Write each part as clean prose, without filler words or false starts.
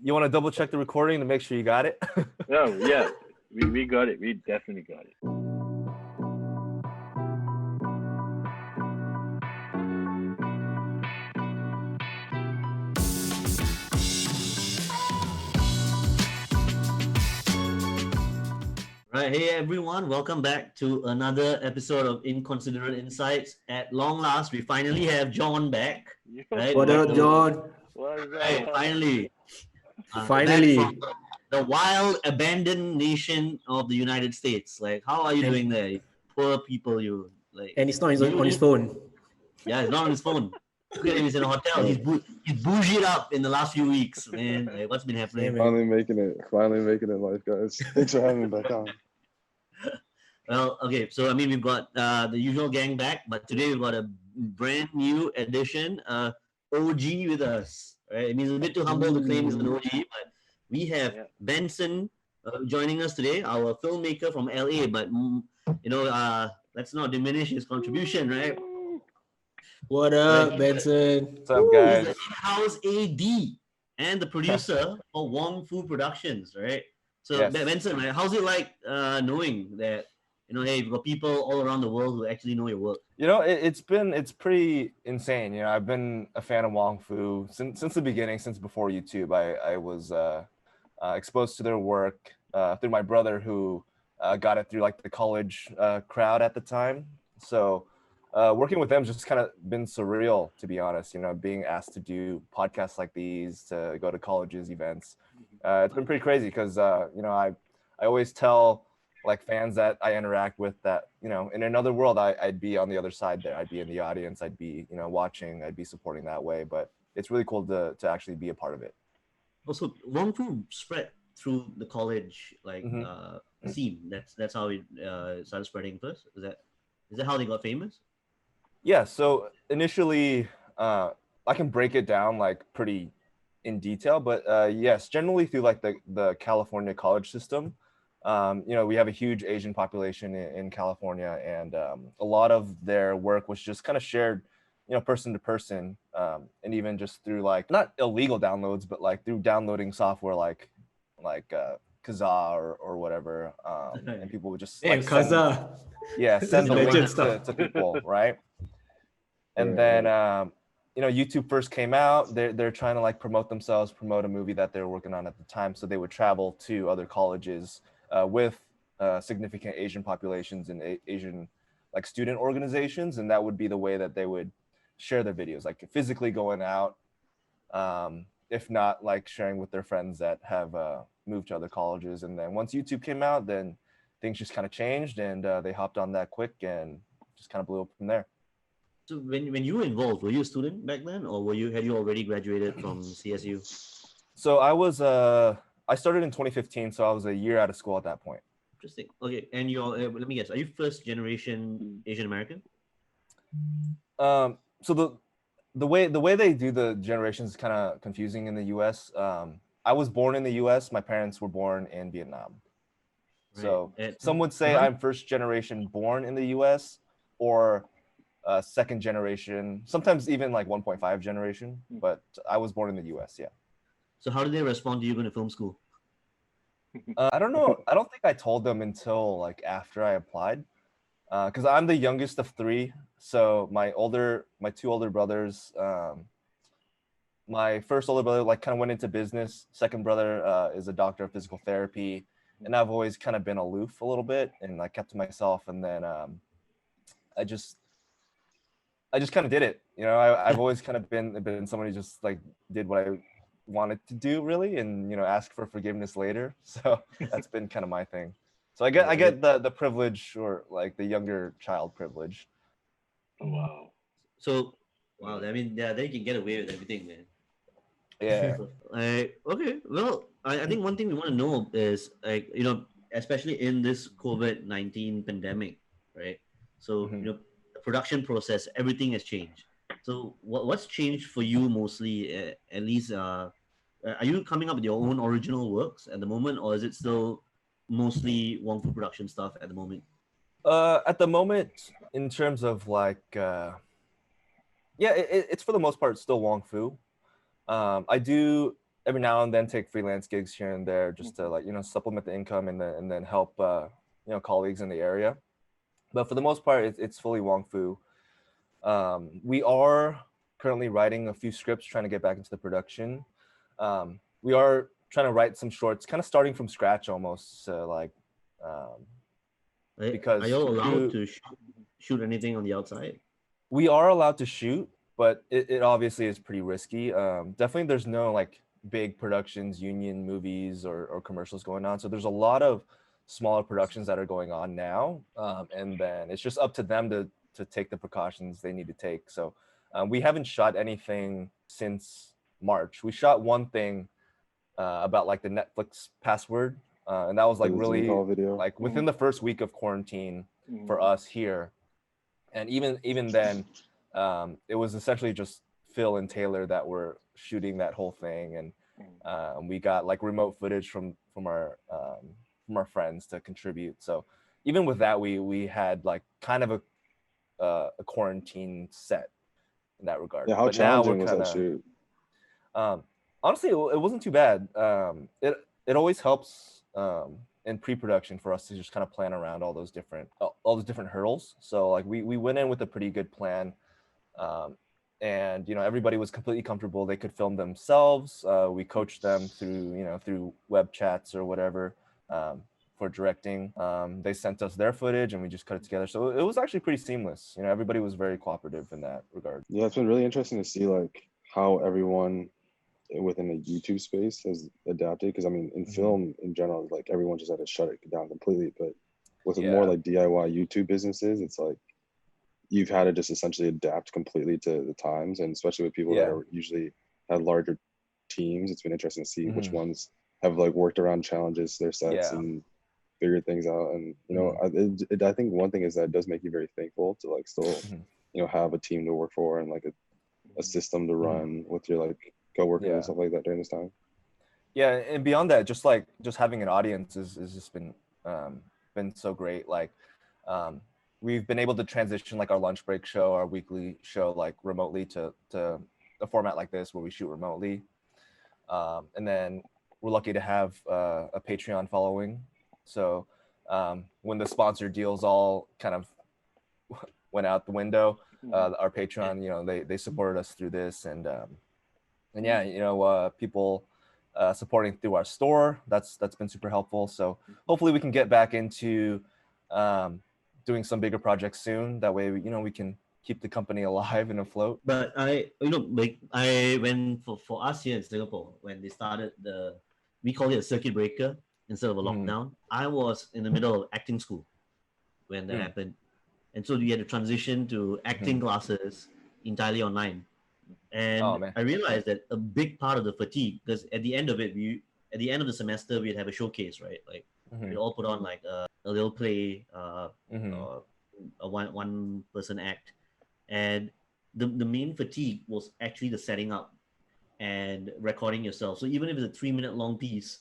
You want to double check the recording to make sure you got it? Oh, yeah. We got it. We definitely got it. Right, hey everyone, welcome back to another episode of Inconsiderate Insights. At long last, we finally have John back. Right? What up, John? Right, finally. Finally. Back from the wild, abandoned nation of the United States. Like, how are you doing there? You poor people, you like. And he's not on his phone. Yeah, he's not on his phone. Look at him, he's in a hotel. He's bougied up in the last few weeks, man. Like, what's been happening? Finally making it in life, guys. Thanks for having me back on. Well, okay, so I mean, we've got the usual gang back, but today we've got a brand new edition, OG with us. Right? It means a bit too humble to claim he's an OG, but we have Benson joining us today, our filmmaker from LA. But let's not diminish his contribution, right? What up, Benson? What's up, guys? He's the in-house AD and the producer for Wong Fu Productions, right? So Yes. Benson, right, how's it like knowing that? Hey, you've got people all around the world who actually know your work. It's pretty insane. I've been a fan of Wong Fu since the beginning, since before YouTube. I was exposed to their work through my brother, who got it through like the college crowd at the time. So working with them has just kind of been surreal, to be honest. Being asked to do podcasts like these, to go to colleges, events. It's been pretty crazy because I always tell like fans that I interact with that, in another world, I'd be on the other side there. I'd be in the audience. I'd be, watching. I'd be supporting that way. But it's really cool to actually be a part of it. Also, Wong Fu spread through the college scene. That's how it started spreading first. Is that how they got famous? Yeah. So initially, I can break it down like pretty in detail, but yes, generally through like the California college system. We have a huge Asian population in California, and a lot of their work was just kind of shared, person to person, and even just through like not illegal downloads, but like through downloading software like Kazaa or whatever, and people would just Hey, Kazaa. send the Legend link stuff. to people, right? And then YouTube first came out. They're trying to like promote themselves, promote a movie that they're working on at the time, so they would travel to other colleges with significant Asian populations and Asian like student organizations, and that would be the way that they would share their videos, like physically going out, if not like sharing with their friends that have moved to other colleges. And then once YouTube came out, then things just kind of changed, and they hopped on that quick and just kind of blew up from there. So when you were involved, were you a student back then, or had you already graduated from CSU? So I started in 2015, so I was a year out of school at that point. Interesting. Okay, and let me guess, are you first generation Asian American? So the way they do the generations is kind of confusing in the U.S. I was born in the U.S. My parents were born in Vietnam. Right. So some would say I'm first generation born in the U.S. or second generation, sometimes even like 1.5 generation. But I was born in the U.S. Yeah. So how did they respond to you going to film school? I don't know. I don't think I told them until like after I applied, because I'm the youngest of three. So my two older brothers, my first older brother like kind of went into business. Second brother is a doctor of physical therapy, and I've always kind of been aloof a little bit and like kept to myself. And then I just kind of did it. I've always kind of been somebody who just like did what I wanted to do, really, and ask for forgiveness later. So that's been kind of my thing. So I get the privilege, or like the younger child privilege. Oh, wow. So wow, I mean, yeah, they can get away with everything, man. Yeah. Okay, well, I think one thing we want to know is like, especially in this COVID-19 pandemic, right? So the production process, everything has changed. So what's changed for you mostly, at least, are you coming up with your own original works at the moment, or is it still mostly Wong Fu Production stuff at the moment? At the moment, in terms of like, it's for the most part still Wong Fu. I do every now and then take freelance gigs here and there just to like, supplement the income and then help, colleagues in the area. But for the most part, it's fully Wong Fu. We are currently writing a few scripts, trying to get back into the production. We are trying to write some shorts, kind of starting from scratch almost. Like, because are you all allowed to shoot anything on the outside? we are allowed to shoot, but it obviously is pretty risky. Definitely, there's no like big productions, union movies or commercials going on. So there's a lot of smaller productions that are going on now, and then it's just up to them to take the precautions they need to take. So we haven't shot anything since March. We shot one thing about like the Netflix password, and that was like The Zoom really call video. like within the first week of quarantine for us here. And even then, it was essentially just Phil and Taylor that were shooting that whole thing, and we got like remote footage from our friends to contribute. So even with that, we had like kind of a quarantine set in that regard. Yeah, how But now challenging we're was that kinda, shoot? honestly, it wasn't too bad. It always helps in pre-production for us to just kind of plan around all those different hurdles. So like we went in with a pretty good plan, and everybody was completely comfortable. They could film themselves. We coached them through web chats or whatever for directing. They sent us their footage and we just cut it together. So it was actually pretty seamless. Everybody was very cooperative in that regard. Yeah, it's been really interesting to see like how everyone within the YouTube space has adapted. Because I mean, in film in general, like everyone just had to shut it down completely. But with more like DIY YouTube businesses, it's like you've had to just essentially adapt completely to the times, and especially with people that are usually had larger teams, it's been interesting to see which ones have like worked around challenges to their sets and figured things out. And I think one thing is that it does make you very thankful to like still have a team to work for and like a system to run with your like coworkers and stuff like that during this time. Yeah, and beyond that, just having an audience is just been so great. Like we've been able to transition like our lunch break show, our weekly show, like remotely to a format like this where we shoot remotely. And then we're lucky to have a Patreon following. So when the sponsor deals all kind of went out the window, our Patreon, they supported us through this, and people supporting through our store. That's been super helpful. So hopefully we can get back into doing some bigger projects soon. That way, we can keep the company alive and afloat. But when for us here in Singapore, when they started we call it a circuit breaker instead of a lockdown. I was in the middle of acting school when that happened, and so we had to transition to acting classes entirely online. And I realized that a big part of the fatigue, because at the end of the semester, we'd have a showcase, right? Like we'd all put on like a little play, a one person act, and the main fatigue was actually the setting up and recording yourself. So even if it's a 3-minute long piece,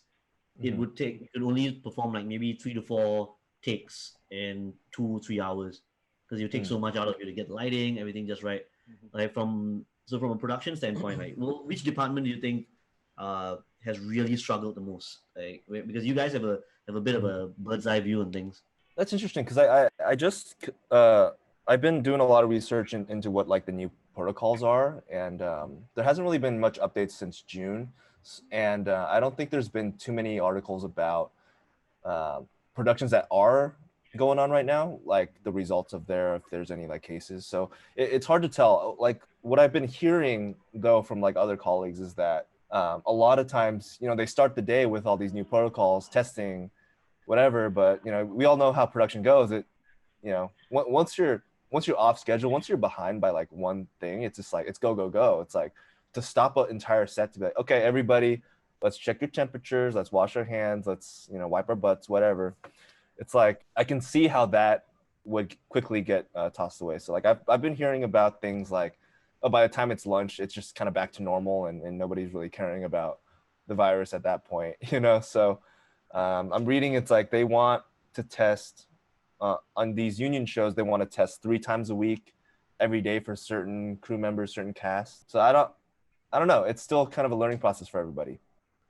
it would take, you could only perform like maybe 3 to 4 takes in 2-3 hours, because you take so much out of you to get lighting, everything just right. Like from a production standpoint, like, which department do you think has really struggled the most? Like, because you guys have a bit of a bird's eye view on things. That's interesting, because I just I've been doing a lot of research into what like the new protocols are, and there hasn't really been much updates since June, and I don't think there's been too many articles about productions that are going on right now, like the results of if there's any like cases. So it's hard to tell. Like what I've been hearing though from like other colleagues is that a lot of times they start the day with all these new protocols, testing, whatever, but we all know how production goes. Once you're off schedule, once you're behind by like one thing, it's just like it's go. It's like to stop an entire set to be like, okay, everybody, let's check your temperatures, let's wash our hands, let's wipe our butts, whatever. It's like I can see how that would quickly get tossed away. So like I've been hearing about things like, oh, by the time it's lunch, it's just kind of back to normal, and nobody's really caring about the virus at that point, So I'm reading it's like they want to test on these union shows. They want to test 3 times a week, every day for certain crew members, certain casts. So I don't know. It's still kind of a learning process for everybody.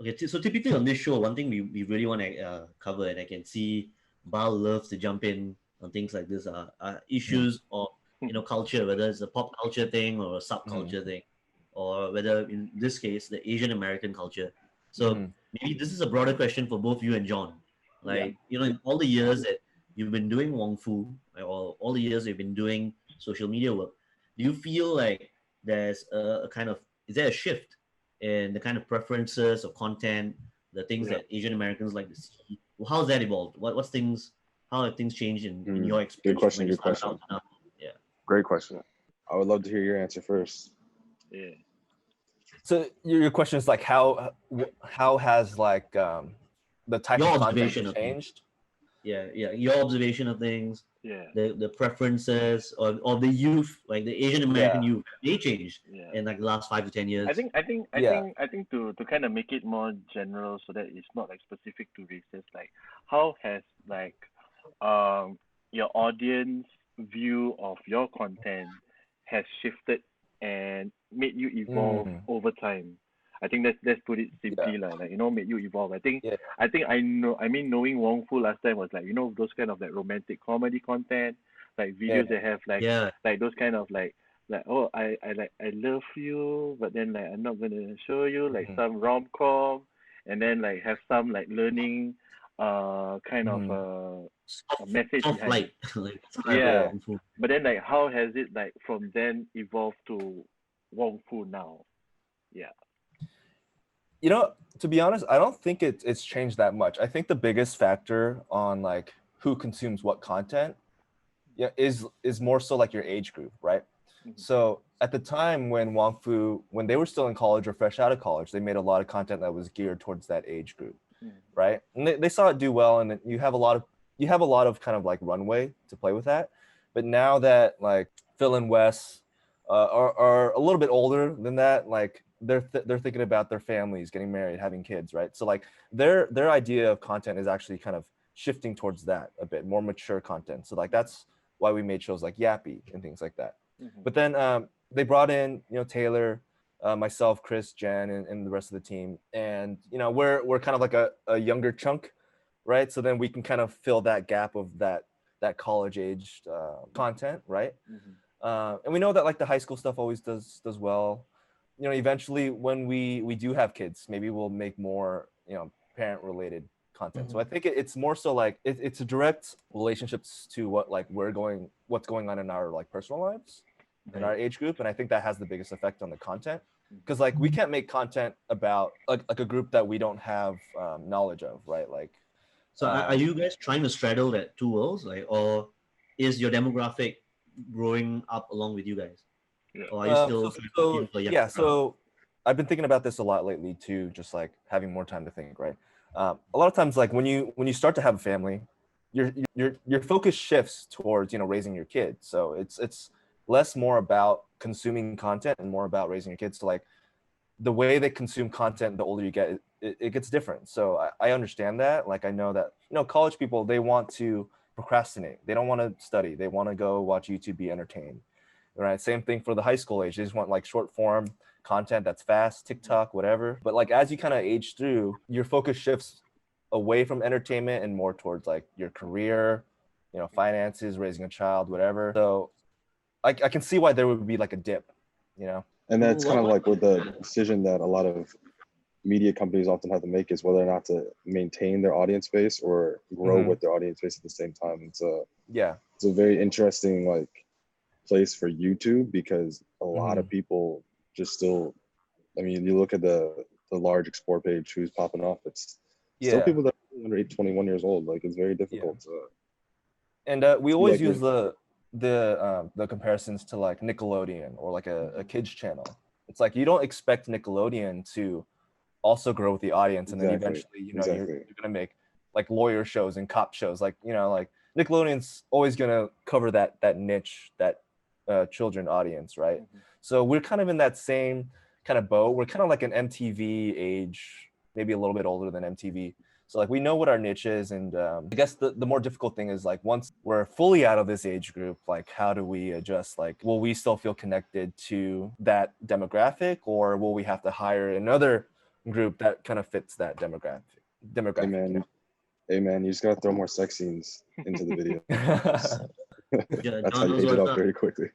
Okay, so typically on this show, one thing we really want to cover, and I can see Bal loves to jump in on things like this, issues of culture, whether it's a pop culture thing or a subculture thing, or whether in this case the Asian American culture. So maybe this is a broader question for both you and John. Like in all the years that you've been doing Wong Fu, right, or all the years you've been doing social media work, do you feel like there's a kind of, is there a shift in the kind of preferences of content, the things that Asian Americans like to see? How's that evolved? What's things? How have things changed in your experience? Good question. When you Good started question. out now? Yeah. Great question. I would love to hear your answer first. Yeah. So your question is like how has like the type Your of content observation of things. changed? Yeah, your observation of things, Yeah. the preferences of the youth, like the Asian American youth, they changed in like the last 5 to 10 years. I think to kind of make it more general so that it's not like specific to races, like how has like your audience view of your content has shifted and made you evolve over time. I think let's put it simply like made you evolve. I think knowing Wong Fu last time was like those kind of like romantic comedy content, like videos that have like those kind of like oh I love you, but then like I'm not gonna show you, like some rom-com, and then like have some like learning kind of a message behind it. But then like how has it like from then evolved to Wong Fu now? To be honest, I don't think it's changed that much. I think the biggest factor on like who consumes what content is more so like your age group, right? So at the time when Wong Fu, when they were still in college or fresh out of college, they made a lot of content that was geared towards that age group, right? And they saw it do well, and you have a lot of kind of like runway to play with that. But now that like Phil and Wes are a little bit older than that, like they're thinking about their families, getting married, having kids, right? So like their idea of content is actually kind of shifting towards that a bit more mature content. So like that's why we made shows like Yappy and things like that. But then they brought in Taylor, myself, Chris, Jen, and the rest of the team, and we're kind of like a younger chunk, right? So then we can kind of fill that gap of that college aged content, right? And we know that like the high school stuff always does well. Eventually when we do have kids, maybe we'll make more parent related content. So I think it's more so like it's a direct relationships to what's going on in our like personal lives in our age group, and I think that has the biggest effect on the content, because like we can't make content about like a group that we don't have knowledge of, right? Like so are you guys trying to straddle that two worlds, like, or is your demographic growing up along with you guys? Or are you still so I've been thinking about this a lot lately too, just like having more time to think, right? A lot of times like when you start to have a family, your focus shifts towards raising your kids. So it's less more about consuming content and more about raising your kids. So like the way they consume content, the older you get, it gets different. So I understand that. Like I know that college people, they want to procrastinate, they don't want to study, they want to go watch YouTube, be entertained, right? Same thing for the high school age, they just want like short form content that's fast, TikTok, whatever. But like as you kind of age through, your focus shifts away from entertainment and more towards like your career, finances, raising a child, whatever. So I can see why there would be like a dip, And that's kind of like with the decision that a lot of media companies often have to make, is whether or not to maintain their audience base or grow with their audience base at the same time. It's a very interesting like place for YouTube, because a lot of people just still, I mean, you look at the large explore page who's popping off, it's still people that are under 21 years old. Like it's very difficult to, and we always use the comparisons to like Nickelodeon or like a kids channel. It's like you don't expect Nickelodeon to also grow with the audience, and then eventually you're gonna make like lawyer shows and cop shows, like like Nickelodeon's always gonna cover that niche, that children audience, right? So we're kind of in that same kind of boat. We're kind of like an MTV age, maybe a little bit older than MTV. So like we know what our niche is, and I guess the more difficult thing is like once we're fully out of this age group, like how do we adjust? Like will we still feel connected to that demographic, or will we have to hire another group that kind of fits that demographic. Hey man, hey man, you just gotta throw more sex scenes into the video. That's how John you knows age it what's up up. very quickly.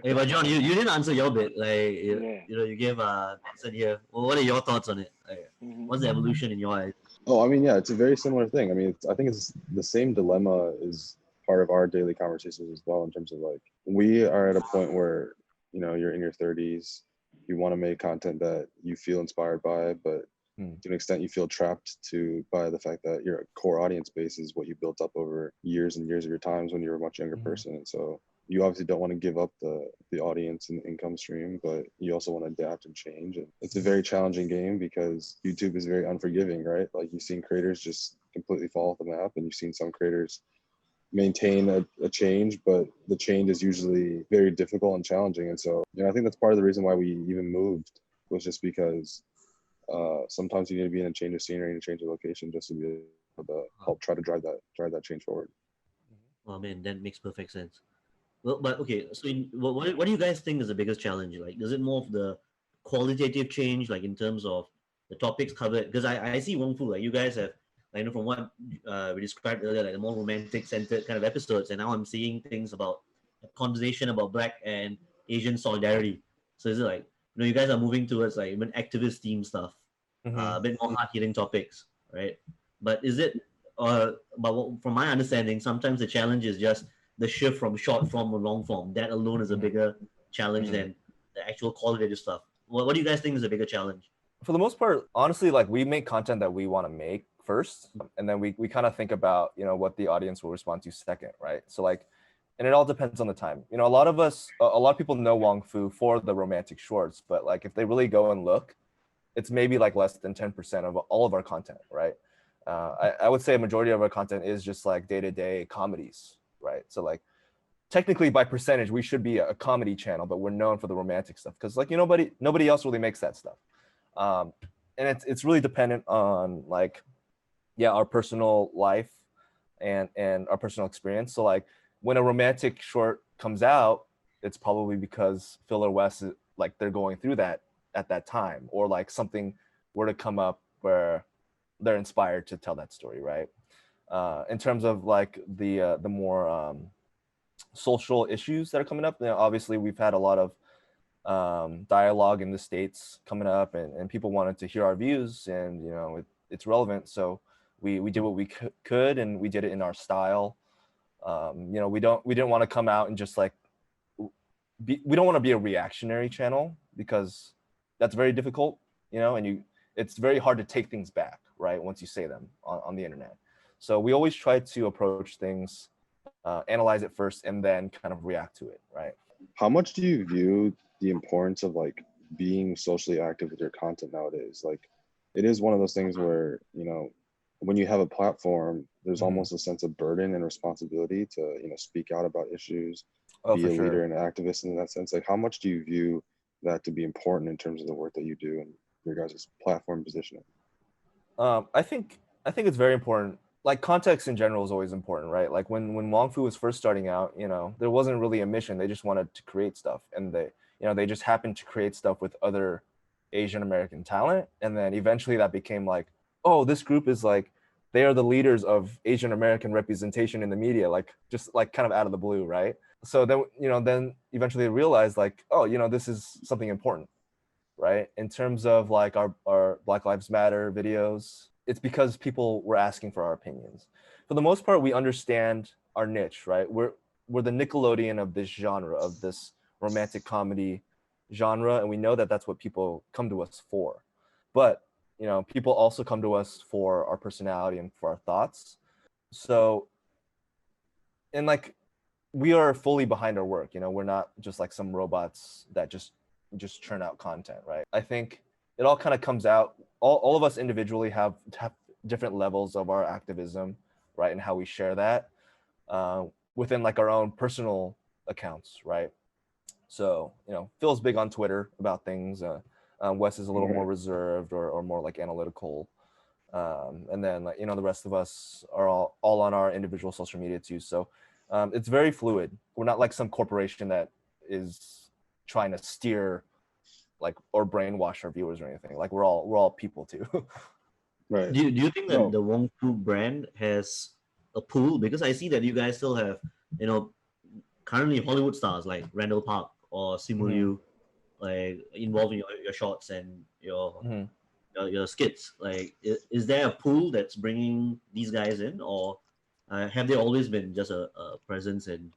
Hey, but John, you didn't answer your bit. Like, Yeah. you gave Benson here. Well, what are your thoughts on it? Like, what's the evolution in your eyes? Oh, I mean, yeah, it's a very similar thing. I mean, I think it's the same dilemma is part of our daily conversations as well, in terms of like, we are at a point where, you know, you're in your 30s, you want to make content that you feel inspired by, but to an extent you feel trapped by the fact that your core audience base is what you built up over years and years of your times when you were a much younger person. And so you obviously don't want to give up the audience and the income stream, but you also want to adapt and change. And it's a very challenging game because YouTube is very unforgiving, right? Like, you've seen creators just completely fall off the map, and you've seen some creators maintain a change, but the change is usually very difficult and challenging. And so, you know, I think that's part of the reason why we even moved, was just because sometimes you need to be in a change of scenery and a change of location just to be able to help try to drive that change forward. Oh man, that makes perfect sense. Well, but okay, so what do you guys think is the biggest challenge? Like, is it more of the qualitative change, like in terms of the topics covered? Because I see Wong Fu, like you guys have, like, you know, from what we described earlier, like the more romantic centered kind of episodes, and now I'm seeing things about a conversation about Black and Asian solidarity. So is it like, you know, you guys are moving towards like even activist theme stuff, a bit more hard hitting topics, right? But is it, from my understanding, sometimes the challenge is just the shift from short form to long form. That alone is a bigger challenge than the actual qualitative stuff. What do you guys think is a bigger challenge? For the most part, honestly, like, we make content that we want to make first, and then we kind of think about, you know, what the audience will respond to second, right? So like, and it all depends on the time. You know, a lot of people know Wong Fu for the romantic shorts, but like, if they really go and look, it's maybe like less than 10% of all of our content, right? I would say a majority of our content is just like day-to-day comedies, right? So like, technically by percentage, we should be a comedy channel, but we're known for the romantic stuff because, like, you know, nobody else really makes that stuff. And it's really dependent on, like, yeah, our personal life and our personal experience. So like, when a romantic short comes out, it's probably because Phil or Wes is, like, they're going through that at that time, or like something were to come up where they're inspired to tell that story, right? In terms of like the more social issues that are coming up, you know, obviously we've had a lot of dialogue in the States coming up, and people wanted to hear our views, and, you know, it's relevant, so we did what we could, and we did it in our style. You know, we didn't want to come out and just like we don't want to be a reactionary channel, because that's very difficult, you know, and it's very hard to take things back, right, once you say them on the internet. So we always try to approach things, analyze it first, and then kind of react to it, right? How much do you view the importance of like being socially active with your content nowadays? Like, it is one of those things where, you know, when you have a platform, there's almost a sense of burden and responsibility to, you know, speak out about issues, be a leader and an activist in that sense. Like, how much do you view that to be important in terms of the work that you do and your guys' platform positioning? I think it's very important. Like, context in general is always important, right? Like, when Wong Fu was first starting out, you know, there wasn't really a mission. They just wanted to create stuff, and they just happened to create stuff with other Asian American talent, and then eventually that became like, oh, this group is like, they are the leaders of Asian American representation in the media, like, just like kind of out of the blue, right? So then, you know, then eventually they realized, like, oh, you know, this is something important, right? In terms of like our Black Lives Matter videos, it's because people were asking for our opinions. For the most part, we understand our niche, right? We're the Nickelodeon of this genre, of this romantic comedy genre, and we know that that's what people come to us for. But, you know, people also come to us for our personality and for our thoughts. So, and like, we are fully behind our work, you know, we're not just like some robots that just churn out content, right? I think it all kind of comes out, all of us individually have different levels of our activism, right, and how we share that within like our own personal accounts, right? So, you know, Phil's big on Twitter about things. Wes is a little more reserved or more like analytical. And then, like, you know, the rest of us are all on our individual social media too. So it's very fluid. We're not like some corporation that is trying to steer like or brainwash our viewers or anything. Like we're all people too. Right. Do you think that No. the Wong Fu brand has a pool? Because I see that you guys still have, you know, currently Hollywood stars like Randall Park or Simu Liu, like involved in your shorts and your skits. Like, is there a pool that's bringing these guys in, or have they always been just a presence in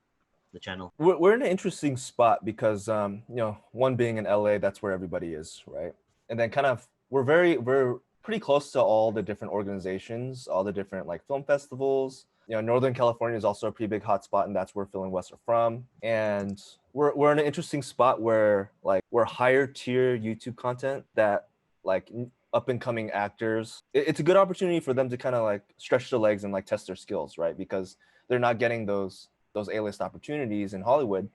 the channel? We're in an interesting spot because you know, one being in LA, that's where everybody is, right? And then kind of we're pretty close to all the different organizations, all the different like film festivals. You know, Northern California is also a pretty big hotspot, and that's where Phil and Wes are from. And we're in an interesting spot where like we're higher tier YouTube content that like up and coming actors. It's a good opportunity for them to kind of like stretch their legs and like test their skills, right? Because they're not getting those A-list opportunities in Hollywood.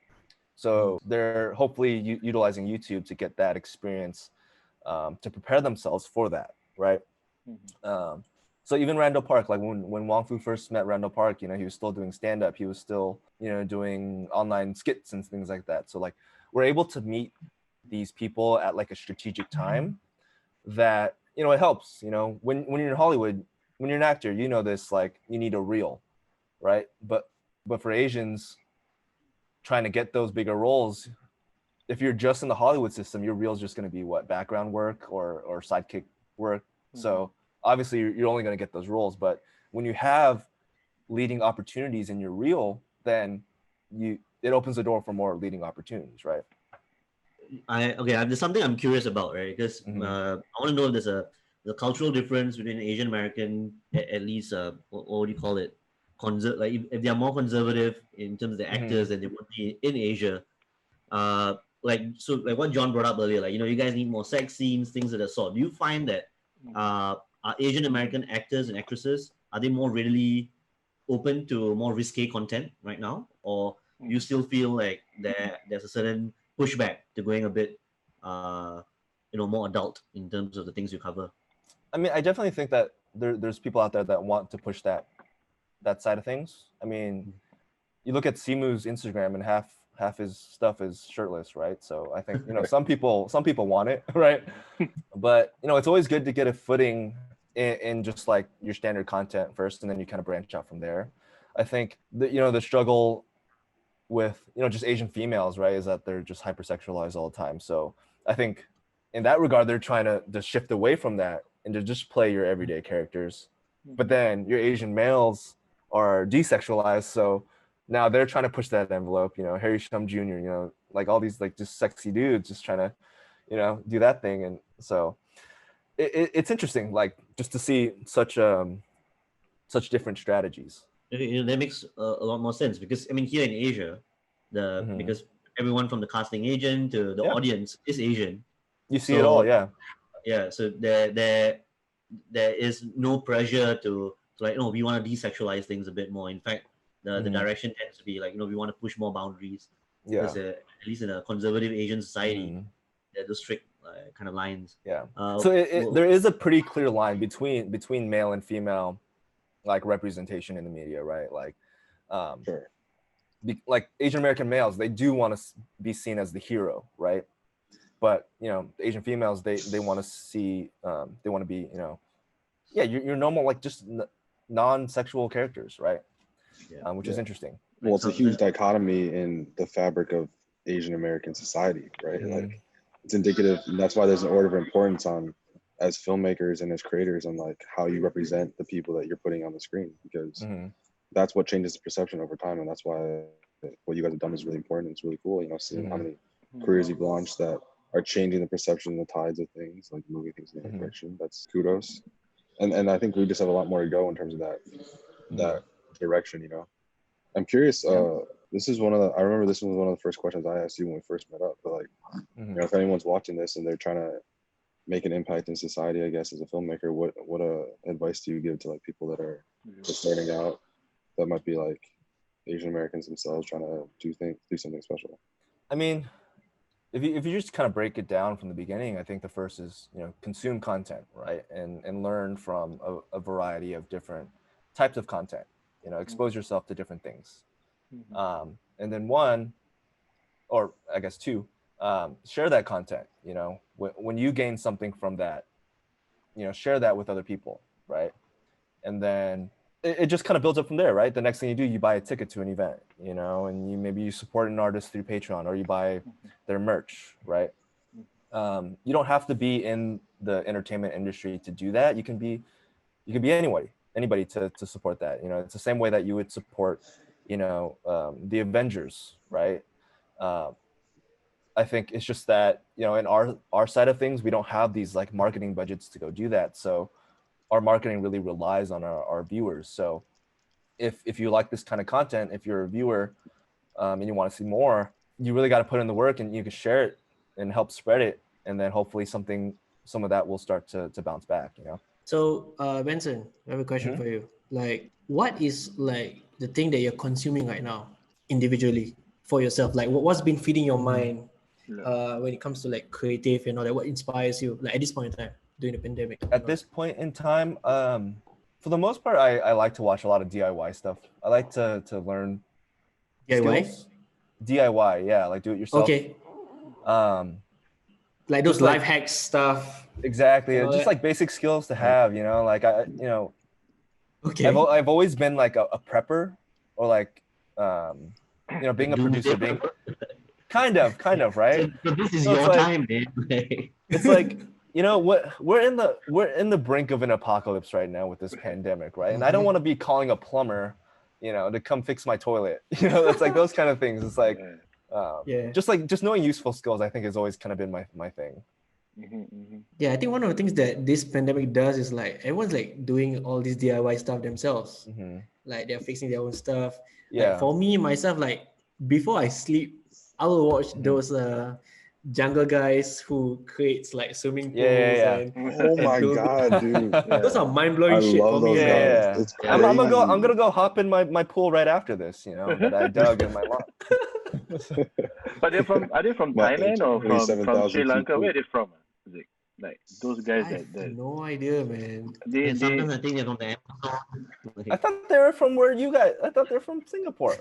So they're hopefully utilizing YouTube to get that experience, to prepare themselves for that, right? So even Randall Park, like when Wong Fu first met Randall Park, you know, he was still doing stand-up. He was still, you know, doing online skits and things like that. So like we're able to meet these people at like a strategic time that, you know, it helps. You know, when you're in Hollywood, when you're an actor, you know this, like you need a reel, right? But for Asians trying to get those bigger roles, if you're just in the Hollywood system, your reel's just going to be what, background work or sidekick work. So obviously you're only going to get those roles. But when you have leading opportunities in your reel, then it opens the door for more leading opportunities, right? There's something I'm curious about, right? Because I want to know if there's a cultural difference between Asian American, at least what do you call it? Like if they are more conservative in terms of the actors than they would be in Asia. Like what John brought up earlier, like, you know, you guys need more sex scenes, things of that sort. Do you find that are Asian American actors and actresses, are they more readily open to more risque content right now, or do you still feel like there's a certain pushback to going a bit more adult in terms of the things you cover? I mean, I definitely think that there's people out there that want to push that side of things. I mean, you look at Simu's Instagram and half his stuff is shirtless, right? So I think, you know, some people want it, right? But, you know, it's always good to get a footing in just like your standard content first, and then you kind of branch out from there. I think the struggle with, you know, just Asian females, right, is that they're just hypersexualized all the time. So I think in that regard, they're trying to shift away from that and to just play your everyday characters. But then your Asian males are desexualized, so now they're trying to push that envelope. You know, Harry Shum Jr., you know, like all these like just sexy dudes just trying to, you know, do that thing. And so it's interesting, like just to see such different strategies. You know, that makes a lot more sense, because I mean, here in Asia, because everyone from the casting agent to the audience is Asian. You see it all, yeah. Yeah, so there is no pressure to like, we want to desexualize things a bit more. In fact, the direction tends to be like, we want to push more boundaries. Yeah. Because at least in a conservative Asian society, there are those strict kind of lines. Yeah. So there is a pretty clear line between male and female, like representation in the media, right? Like, Sure. like Asian American males, they do want to be seen as the hero, right? But, you know, Asian females, they want to see, they want to be, you know, you're normal, like just non-sexual characters, right? Which is interesting. Well, it's a huge dichotomy in the fabric of Asian American society, right? Like, it's indicative, and that's why there's an order of importance on, as filmmakers and as creators, on like how you represent the people that you're putting on the screen, because that's what changes the perception over time, and that's why what you guys have done is really important. It's really cool, you know, seeing how many careers you've launched that are changing the perception and the tides of things, like moving things in that direction. That's kudos, and I think we just have a lot more to go in terms of that direction, you know. I'm curious. This is I remember this was one of the first questions I asked you when we first met up. But like, you know, if anyone's watching this and they're trying to make an impact in society, I guess as a filmmaker, what advice do you give to like people that are just starting out, that might be like Asian Americans themselves trying to do something special? I mean, if you just kind of break it down from the beginning, I think the first is, you know, consume content, right, and learn from a variety of different types of content. You know, expose yourself to different things. And then one, or I guess two, share that content. When you gain something from that, share that with other people, right? And then it just kind of builds up from there, right? The next thing you do, you buy a ticket to an event, and maybe you support an artist through Patreon, or you buy their merch, right? You don't have to be in the entertainment industry to do that. You can be anybody to support that. It's the same way that you would support, the Avengers, right? I think it's just that, in our side of things, we don't have these like marketing budgets to go do that. So our marketing really relies on our viewers. So if you like this kind of content, if you're a viewer, and you want to see more, you really got to put in the work, and you can share it and help spread it. And then hopefully some of that will start to bounce back, So, Benson, I have a question for you. Like, what is like the thing that you're consuming right now, individually for yourself? Like, what's been feeding your mind when it comes to like creative and all that? What inspires you, like at this point in time during the pandemic? At this point in time, for the most part, I like to watch a lot of DIY stuff. I like to learn DIY? skills. DIY, yeah, like do it yourself. Okay. Like those just like- life hacks stuff. Exactly, and all just that. like basic skills to have. Like Okay. I've always been like a prepper, or like being a producer, being kind of right. So this is So it's your like- time, man. It's like, what we're in the brink of an apocalypse right now with this pandemic, right? And I don't want to be calling a plumber, to come fix my toilet. It's like those kind of things. It's like just knowing useful skills, I think, has always kind of been my thing. Yeah, I think one of the things that this pandemic does is like everyone's like doing all this DIY stuff themselves. Like they're fixing their own stuff. Yeah. Like for me, myself, like before I sleep, I will watch those jungle guys who creates like swimming pools. Yeah. And Oh my those- god, dude. those are mind blowing I shit love for me. those man. guys. Yeah. It's I'm crazy. gonna go hop in my pool right after this, that I dug in my lawn. But are they from What, Thailand or from 27,000 Sri Lanka? feet Where are they from? Is it like those guys I have that no idea, man. they And sometimes I think they're from the Amazon. I thought they were from where you guys. I thought they're from Singapore.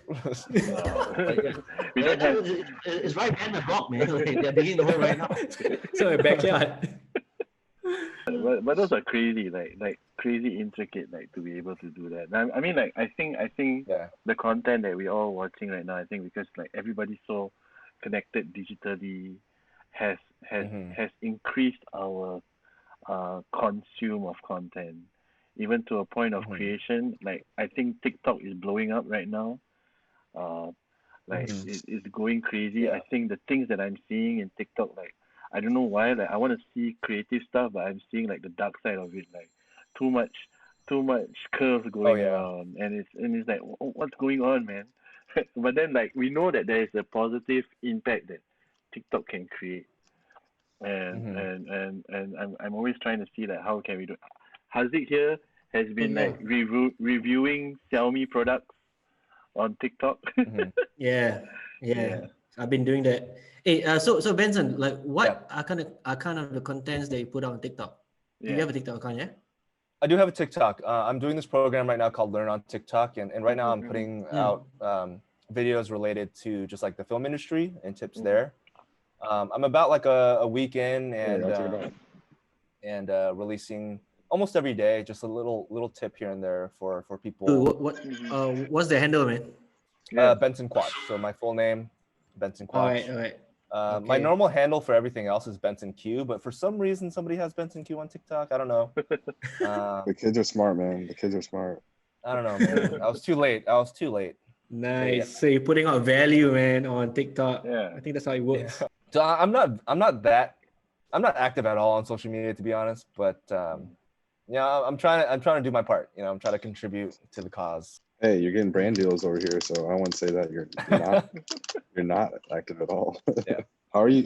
we don't have. It's right behind the block, man. Like, they're digging the hole right now. So my backyard. But those are crazy, like crazy intricate, like to be able to do that. I mean, like I think Yeah. the content that we're all watching right now, I think because like everybody's so connected digitally, has increased our consume of content, even to a point of creation. Like I think TikTok is blowing up right now. It's going crazy. Yeah. I think the things that I'm seeing in TikTok, like I don't know why, like I want to see creative stuff, but I'm seeing like the dark side of it, like too much curves going around, and it's like, what's going on, man? But then like we know that there is a positive impact that TikTok can create, and I'm always trying to see like how can we do. Haziq here has been like reviewing Xiaomi products on TikTok. Yeah. I've been doing that. Hey, so Benson, like what are kind of the contents that you put out on TikTok? Do you have a TikTok account, yeah? I do have a TikTok. I'm doing this program right now called Learn on TikTok, and right now I'm putting out videos related to just like the film industry and tips there. I'm about like a week in, and releasing almost every day, just a little tip here and there for people. Dude, what's the handle, man? Benson Quach. So my full name, Benson Quach. All right. My normal handle for everything else is Benson Q, but for some reason somebody has Benson Q on TikTok. I don't know. The kids are smart, man. The kids are smart. I don't know, man. I was too late. Nice. Yeah. So you're putting out value, man, on TikTok. Yeah. I think that's how it works. So I'm not active at all on social media, to be honest. But I'm trying to do my part. I'm trying to contribute to the cause. Hey, you're getting brand deals over here, so I wouldn't say that you're not you're not active at all. Yeah. How are you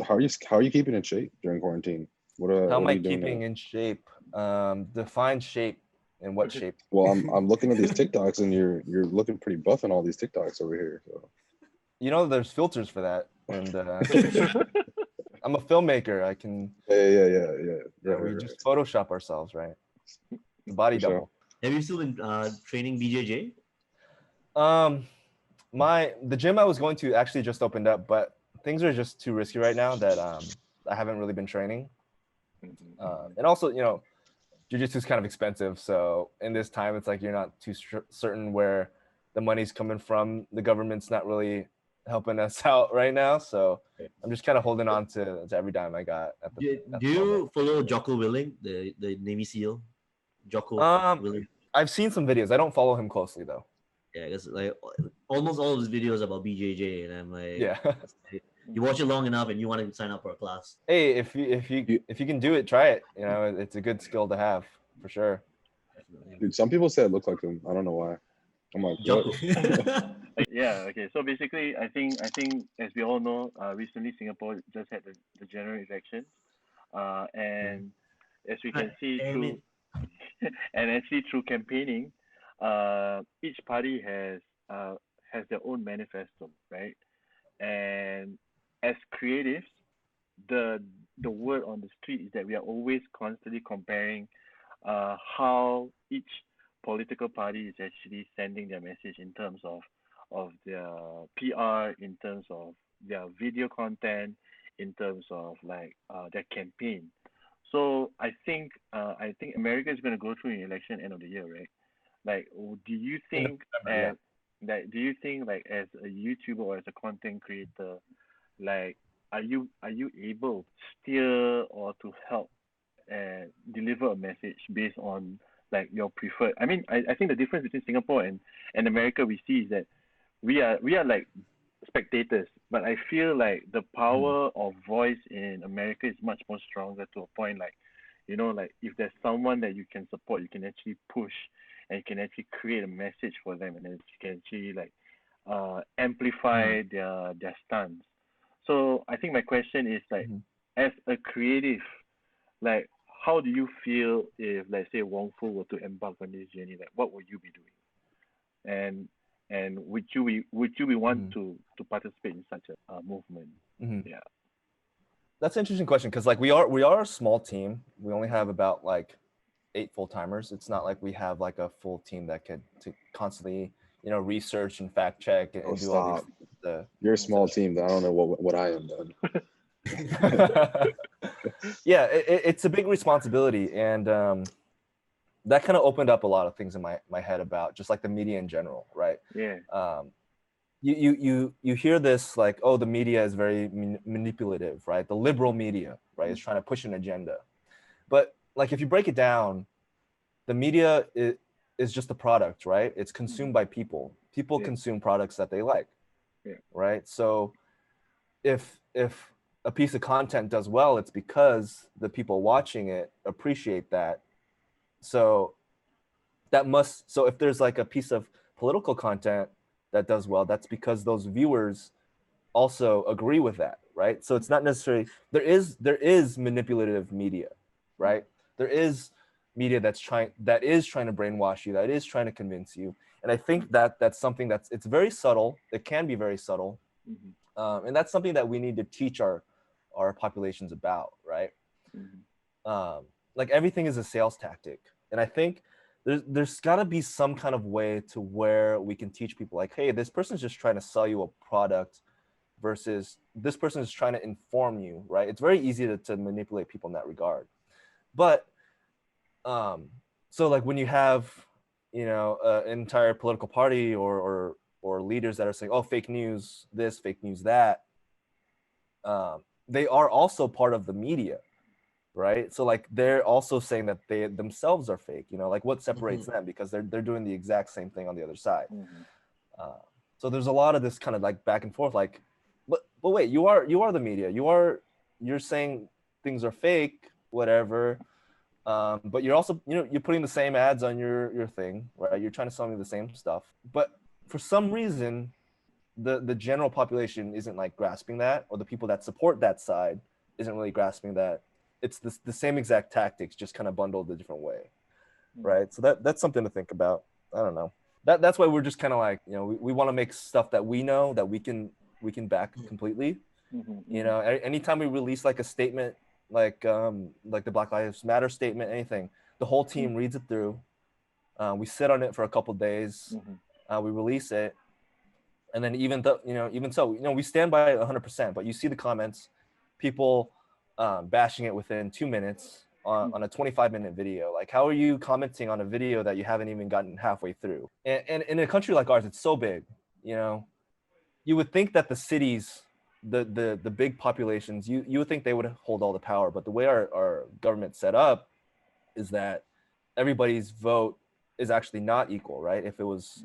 keeping in shape during quarantine? How am are I you doing keeping now? in shape? Define shape. In what shape? Well, I'm looking at these TikToks, and you're looking pretty buff in all these TikToks over here. So. There's filters for that, and I'm a filmmaker. I can. Yeah. We just Photoshop ourselves, right? The body For sure. double. Have you still been training BJJ? The gym I was going to actually just opened up, but things are just too risky right now that I haven't really been training. Mhm. And also, you know, jiu-jitsu is kind of expensive, so in this time it's like you're not too certain where the money's coming from. The government's not really helping us out right now, so I'm just kind of holding on to every dime I got at the Do you follow Jocko Willing, the Navy SEAL? Jocko moment. Willing. I've seen some videos. I don't follow him closely though. Yeah, because like almost all of his videos about BJJ, and I'm like, Yeah. you watch it long enough, and you want to sign up for a class. Hey, if you can do it, try it. You know, it's a good skill to have for sure. Dude, some people say it look like him. I don't know why. I'm like, Jocko. what? Yeah. Okay. So basically, I think as we all know, recently Singapore just had the general elections, and as we can see Damn through, and actually through campaigning, each party has their own manifesto, right? And as creatives, the the word on the street is that we are always constantly comparing how each political party is actually sending their message in terms of their PR, in terms of their video content, in terms of like their campaign. So I think America is going to go through an election end of the year, right? Like, do you In think November, do you think like as a YouTuber or as a content creator, like are you able to steer or to help deliver a message based on like your preferred? I mean, I think the difference between Singapore and America we see is that we are like spectators, but I feel like the power of voice in America is much more stronger to a point like, like if there's someone that you can support, you can actually push and you can actually create a message for them, and then you can actually like amplify their stance. So I think my question is like, Mhm. as a creative, like how do you feel if let's say Wong Fu were to embark on this journey? Like what would you be doing? And would you be want Mhm. to participate in such a movement? Mhm. Yeah. That's an interesting question because like we are a small team. We only have about like 8 full-timers. It's not like we have like a full team that could to constantly, you know, research and fact check and, Oh, do all these stop. things. The You're a small team. I don't know what I am then. yeah, it's a big responsibility, and that kind of opened up a lot of things in my head about just like the media in general, right? Yeah. You hear this like, oh, the media is very manipulative, right? The liberal media, right, is trying to push an agenda. But like if you break it down, the media is just a product, right? It's consumed by people. People Yeah. consume products that they like, Yeah. right? So if a piece of content does well, it's because the people watching it appreciate that. So so if there's like a piece of political content that does well, that's because those viewers also agree with that, right? So it's not necessarily there is manipulative media, right? There is media that is trying to brainwash you, that is trying to convince you. And I think that's something it's very subtle. It can be very subtle, and that's something that we need to teach our populations about, right? Like everything is a sales tactic, and I think there's got to be some kind of way to where we can teach people like, hey, this person's just trying to sell you a product versus this person is trying to inform you, right? It's very easy to manipulate people in that regard. But so like when you have, you know, an entire political party or leaders that are saying, oh, fake news this, fake news that, they are also part of the media, right? So like they're also saying that they themselves are fake, you know, like what separates them, because they're doing the exact same thing on the other side. So there's a lot of this kind of like back and forth, like, but wait, you are the media, you're saying things are fake, whatever, but you're also, you know, you're putting the same ads on your thing, right? You're trying to sell me the same stuff, but for some reason the general population isn't like grasping that, or the people that support that side isn't really grasping that it's the same exact tactics, just kind of bundled a different way, right? So that's something to think about. I don't know. That's why we're just kind of like, you know, we want to make stuff that we know that we can back completely. You know, anytime we release like a statement, like the Black Lives Matter statement, anything, the whole team reads it through. We sit on it for a couple days. We release it, And then even though, even so, we stand by it 100%, but you see the comments, people bashing it within 2 minutes on a 25-minute video. Like, how are you commenting on a video that you haven't even gotten halfway through? And in a country like ours, it's so big, you would think that the cities, the big populations, you would think they would hold all the power. But the way our government's set up is that everybody's vote is actually not equal, right? If it was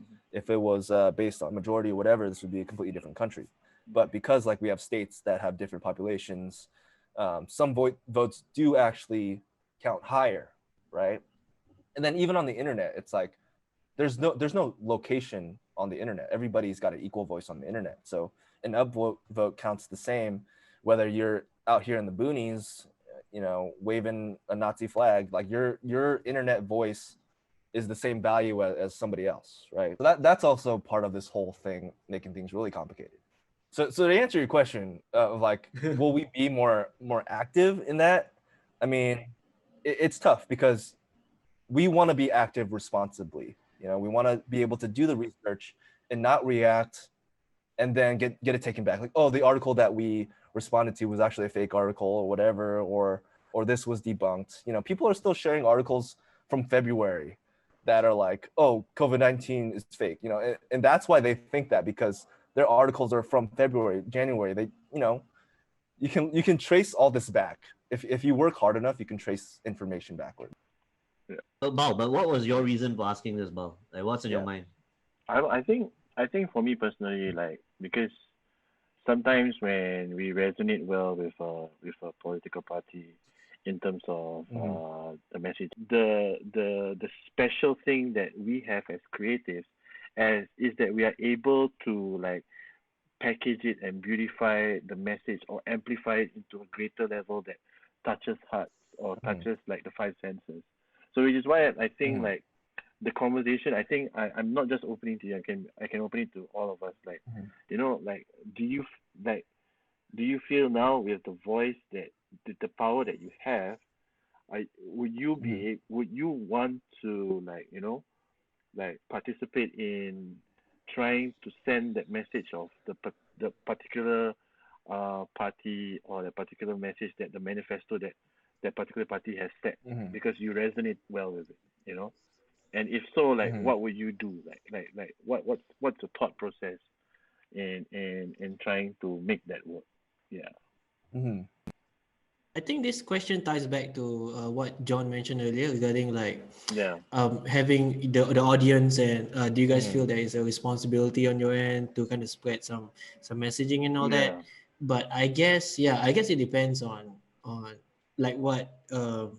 based on majority or whatever, this would be a completely different country. But because like we have states that have different populations, some votes do actually count higher, right? And then even on the internet, it's like there's no location on the internet. Everybody's got an equal voice on the internet. So an upvote vote counts the same, whether you're out here in the boonies, waving a Nazi flag. Like your internet voice is the same value as somebody else, right? So that's also part of this whole thing, making things really complicated. So to answer your question of like, will we be more active in that? I mean, it's tough because we want to be active responsibly. We want to be able to do the research and not react and then get it taken back. Like, oh, the article that we responded to was actually a fake article or whatever, or this was debunked. People are still sharing articles from February that are like, oh, COVID-19 is fake, and that's why they think that, because their articles are from February, January. They, you can trace all this back. If you work hard enough, you can trace information backward. Yeah. But what was your reason for asking this, Bao? Like, what's in your mind? I think for me personally, like, because sometimes when we resonate well with a political party in terms of the message, the special thing that we have as creatives is that we are able to like package it and beautify the message or amplify it into a greater level that touches hearts or touches like the five senses. So which is why I think like the conversation, I think I'm not just opening to you, I can open it to all of us. Like, like do you feel now with the voice that the power that you have, would you want to like participate in trying to send that message of the particular party, or the particular message that the manifesto that particular party has set, because you resonate well with it, and if so, like what would you do? Like what's the thought process in trying to make that work? Yeah. I think this question ties back to what John mentioned earlier regarding like having the audience, and do you guys feel there is a responsibility on your end to kind of spread some messaging and all that? But I guess it depends on like what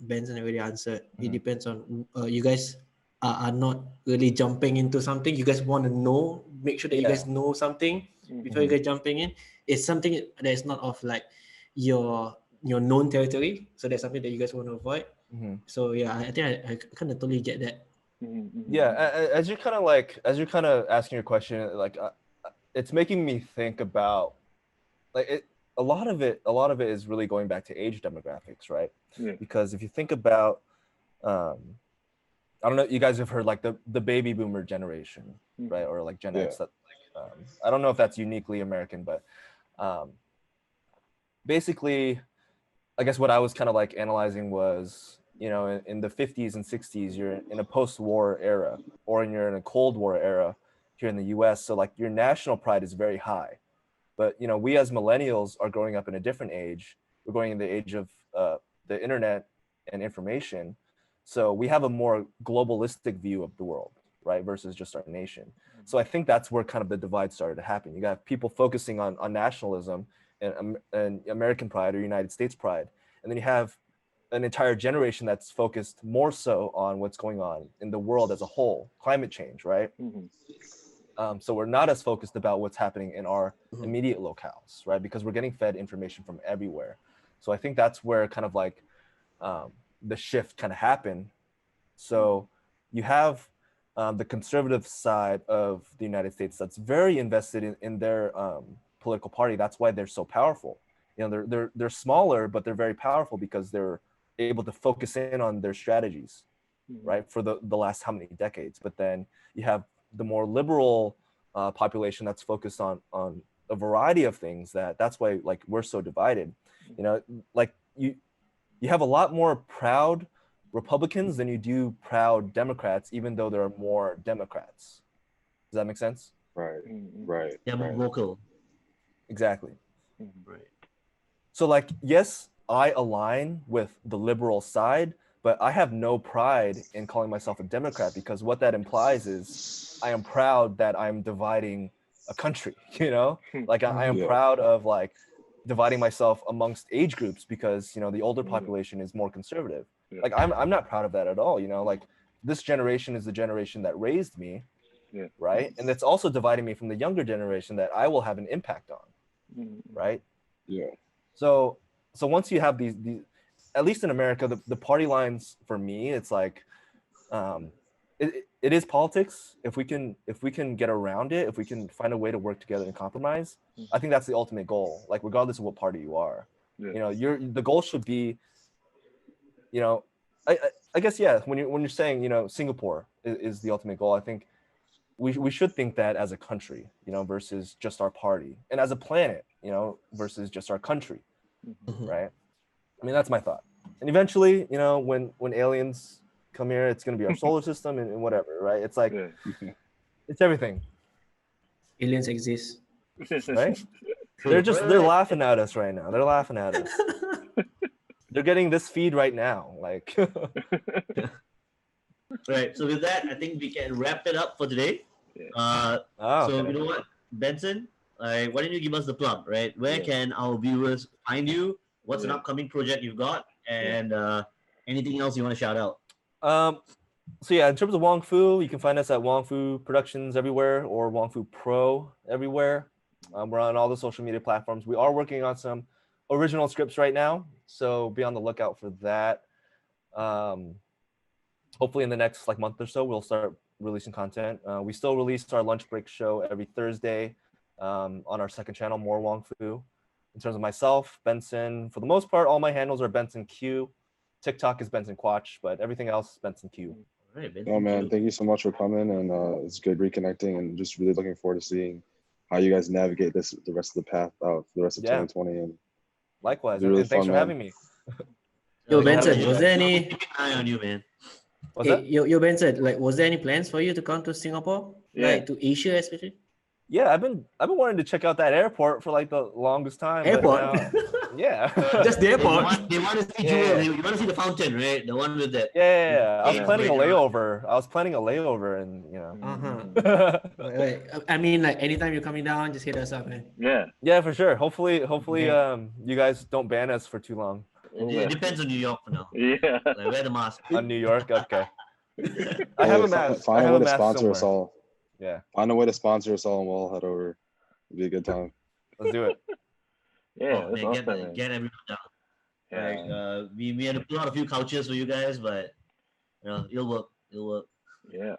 Benson already answered. It depends on you guys are not really jumping into something. You guys want to make sure that you guys know something before you guys jumping in. It's something that is not of like your known territory, so that's something that you guys want to avoid. So yeah, I think I kind of totally get that. Yeah, as you're kind of asking your question, like it's making me think about like a lot of it is really going back to age demographics, right? Because if you think about I don't know, you guys have heard like the baby boomer generation, right? Or like Gen X. That I don't know if that's uniquely American, but basically, I guess what I was kind of like analyzing was, in the 50s and 60s, you're in a post-war era, or you're in a Cold War era here in the US. So like your national pride is very high. But, we as millennials are growing up in a different age. We're going in the age of the internet and information. So we have a more globalistic view of the world, right? Versus just our nation. So I think that's where kind of the divide started to happen. You got people focusing on nationalism and American pride or United States pride. And then you have an entire generation that's focused more so on what's going on in the world as a whole, climate change, right? So we're not as focused about what's happening in our immediate locales, right? Because we're getting fed information from everywhere. So I think that's where kind of like the shift kind of happened. So you have the conservative side of the United States that's very invested in their political party. That's why they're so powerful. They're smaller, but they're very powerful because they're able to focus in on their strategies, right? For the last how many decades. But then you have the more liberal population that's focused on a variety of things. That's why like we're so divided. You know, like you have a lot more proud Republicans than you do proud Democrats, even though there are more Democrats. Does that make sense? Right. Mm-hmm. Right. They're more Right. vocal. Exactly. Right. So like, yes, I align with the liberal side, but I have no pride in calling myself a Democrat, because what that implies is I am proud that I'm dividing a country, you know? Like I am Yeah. proud of like dividing myself amongst age groups, because, you know, the older population is more conservative. Yeah. Like I'm not proud of that at all, you know? Like this generation is the generation that raised me, Yeah. right? And it's also dividing me from the younger generation that I will have an impact on, Mm-hmm. right? Yeah. So once you have these at least in America, the party lines for me, it's like it is politics. If we can get around it, if we can find a way to work together and compromise, I think that's the ultimate goal. Like regardless of what party you are, Yeah. you know, the goal should be, you know, I guess yeah. When you're saying, you know, Singapore is the ultimate goal, I think we should think that as a country, you know, versus just our party, and as a planet, you know, versus just our country, right? I mean, that's my thought. And eventually, you know, when aliens come here, it's going to be our solar system and whatever, right? It's like, Yeah. it's everything, Aliens exist. right? They're laughing at us right now. They're laughing at us. They're getting this feed right now. Like, Right. So with that, I think we can wrap it up for today. oh, So okay. you know what, Benson, why don't you give us the plug, right? Where can our viewers find you? What's an upcoming project you've got, and anything else you want to shout out? So yeah, in terms of Wong Fu, you can find us at Wong Fu Productions everywhere, or Wong Fu Pro everywhere. We're on all the social media platforms. We are working on some original scripts right now, so be on the lookout for that. Hopefully in the next like month or so, we'll start releasing content. We still release our lunch break show every Thursday on our second channel, More Wong Fu. In terms of myself, Benson, for the most part, all my handles are Benson Q. TikTok is Benson Quach, but everything else is Benson Q. All right, Benson. Oh man, thank you so much for coming, and it's good reconnecting, and just really looking forward to seeing how you guys navigate the rest of the path out for the rest of 2020. And likewise, really and thanks fun, for having me. Yo, Thanks for Benson, having me, was guys. there any? Keep an eye on you, man. What's that? Yo, Benson, like, was there any plans for you to come to Singapore, like to Asia especially? Yeah, I've been wanting to check out that airport for like the longest time. Airport? But now, yeah. Just the airport. They want to see Yeah. Jewel. You want to see the fountain, right? The one with the Yeah. I was Yeah. planning a Right. layover, and you know. Right. I mean, like anytime you're coming down, just hit us up, man. Yeah. Yeah, for sure. Hopefully, you guys don't ban us for too long. It depends on New York for now. Yeah. Like, wear the mask. On New York, okay. I have a mask. Find I a have way a to mask sponsor us somewhere. all. Yeah, Find a way to sponsor us all, and we'll all head over. It'll be a good time. let's do it. Yeah. Oh, That's man, awesome, man. get everyone down. Yeah. Like, we had to pull out a few couches for you guys, but you know, it'll work. It'll work. Yeah.